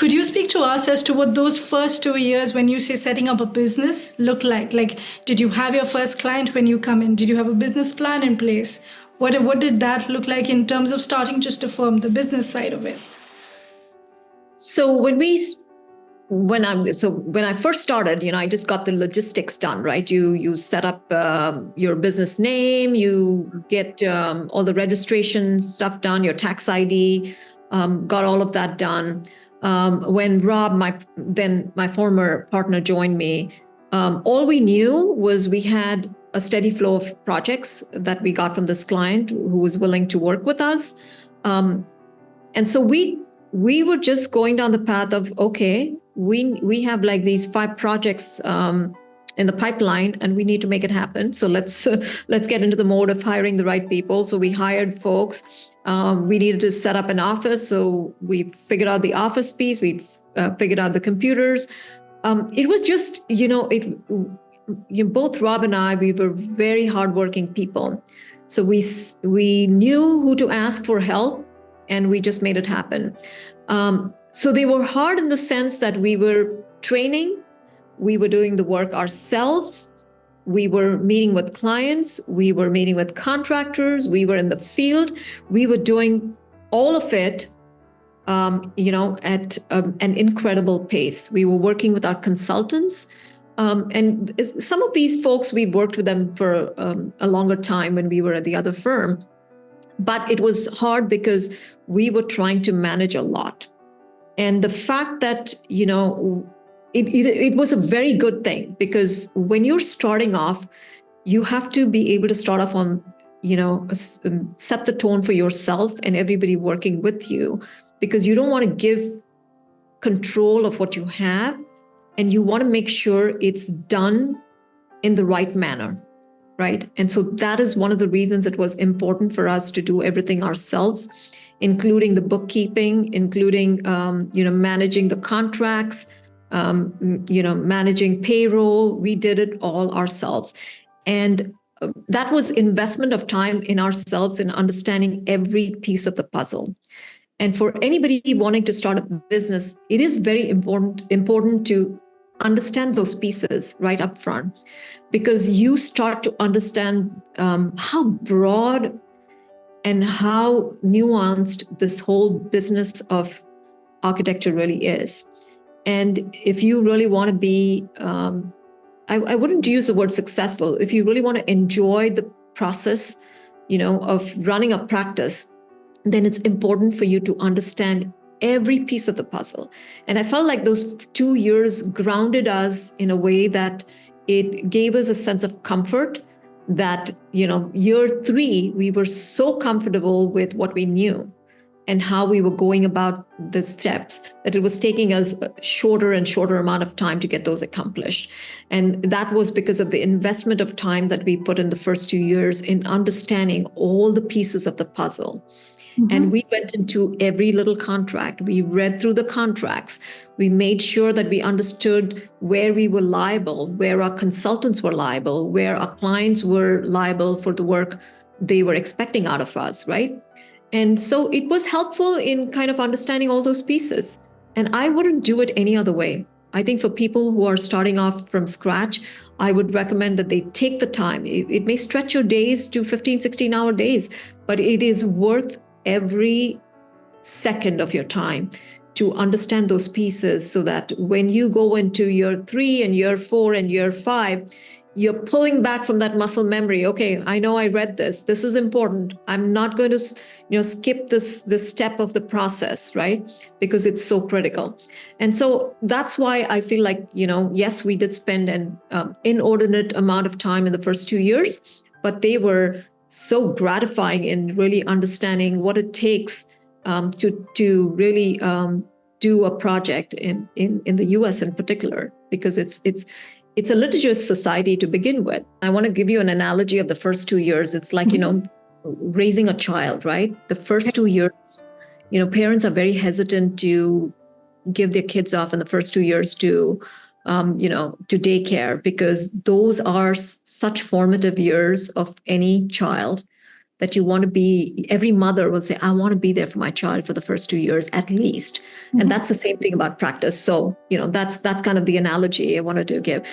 Could you speak to us as to what those first 2 years, when you say setting up a business, look like? Like, did you have your first client when you come in? Did you have a business plan in place? What did that look like in terms of starting just a firm, the business side of it? So when I first started, I just got the logistics done, right? You set up your business name, you get all the registration stuff done, your tax ID, got all of that done. When Rob, my former partner, joined me, all we knew was we had a steady flow of projects that we got from this client who was willing to work with us. And so we were just going down the path of, okay, we have like these 5 projects in the pipeline, and we need to make it happen. So let's get into the mode of hiring the right people. So we hired folks. We needed to set up an office, so we figured out the office piece. We figured out the computers. It was just, both Rob and I, we were very hardworking people. So we knew who to ask for help, and we just made it happen. So they were hard in the sense that we were training, we were doing the work ourselves, we were meeting with clients, we were meeting with contractors, we were in the field, we were doing all of it, at an incredible pace. We were working with our consultants. And some of these folks, we worked with them for a longer time when we were at the other firm. But it was hard because we were trying to manage a lot. And the fact that, it was a very good thing, because when you're starting off, you have to be able to start off on, set the tone for yourself and everybody working with you, because you don't want to give control of what you have, and you want to make sure it's done in the right manner. Right. And so that is one of the reasons it was important for us to do everything ourselves, including the bookkeeping, including, managing the contracts, managing payroll. We did it all ourselves. And that was investment of time in ourselves in understanding every piece of the puzzle. And for anybody wanting to start a business, it is very important to understand those pieces right up front, because you start to understand how broad and how nuanced this whole business of architecture really is. And if you really want to be, I wouldn't use the word successful, if you really want to enjoy the process, of running a practice, then it's important for you to understand every piece of the puzzle. And I felt like those 2 years grounded us in a way that it gave us a sense of comfort that, year 3, we were so comfortable with what we knew and how we were going about the steps that it was taking us a shorter and shorter amount of time to get those accomplished. And that was because of the investment of time that we put in the first 2 years in understanding all the pieces of the puzzle. Mm-hmm. And we went into every little contract. We read through the contracts. We made sure that we understood where we were liable, where our consultants were liable, where our clients were liable for the work they were expecting out of us, right? And so it was helpful in kind of understanding all those pieces. And I wouldn't do it any other way. I think for people who are starting off from scratch, I would recommend that they take the time. It may stretch your days to 15, 16-hour days, but it is worth every second of your time to understand those pieces, so that when you go into year 3 and year 4 and year 5, you're pulling back from that muscle memory. Okay, I know I read this. This is important. I'm not going to, skip this step of the process, right? Because it's so critical. And so that's why I feel like, yes, we did spend an inordinate amount of time in the first 2 years, but they were so gratifying in really understanding what it takes to really do a project in the US in particular, because it's a litigious society to begin with. I want to give you an analogy of the first 2 years. It's like, raising a child, right? The first 2 years, parents are very hesitant to give their kids off in the first 2 years to daycare, because those are such formative years of any child that you want to be, every mother will say, I want to be there for my child for the first 2 years at least. And that's the same thing about practice. So, that's kind of the analogy I wanted to give.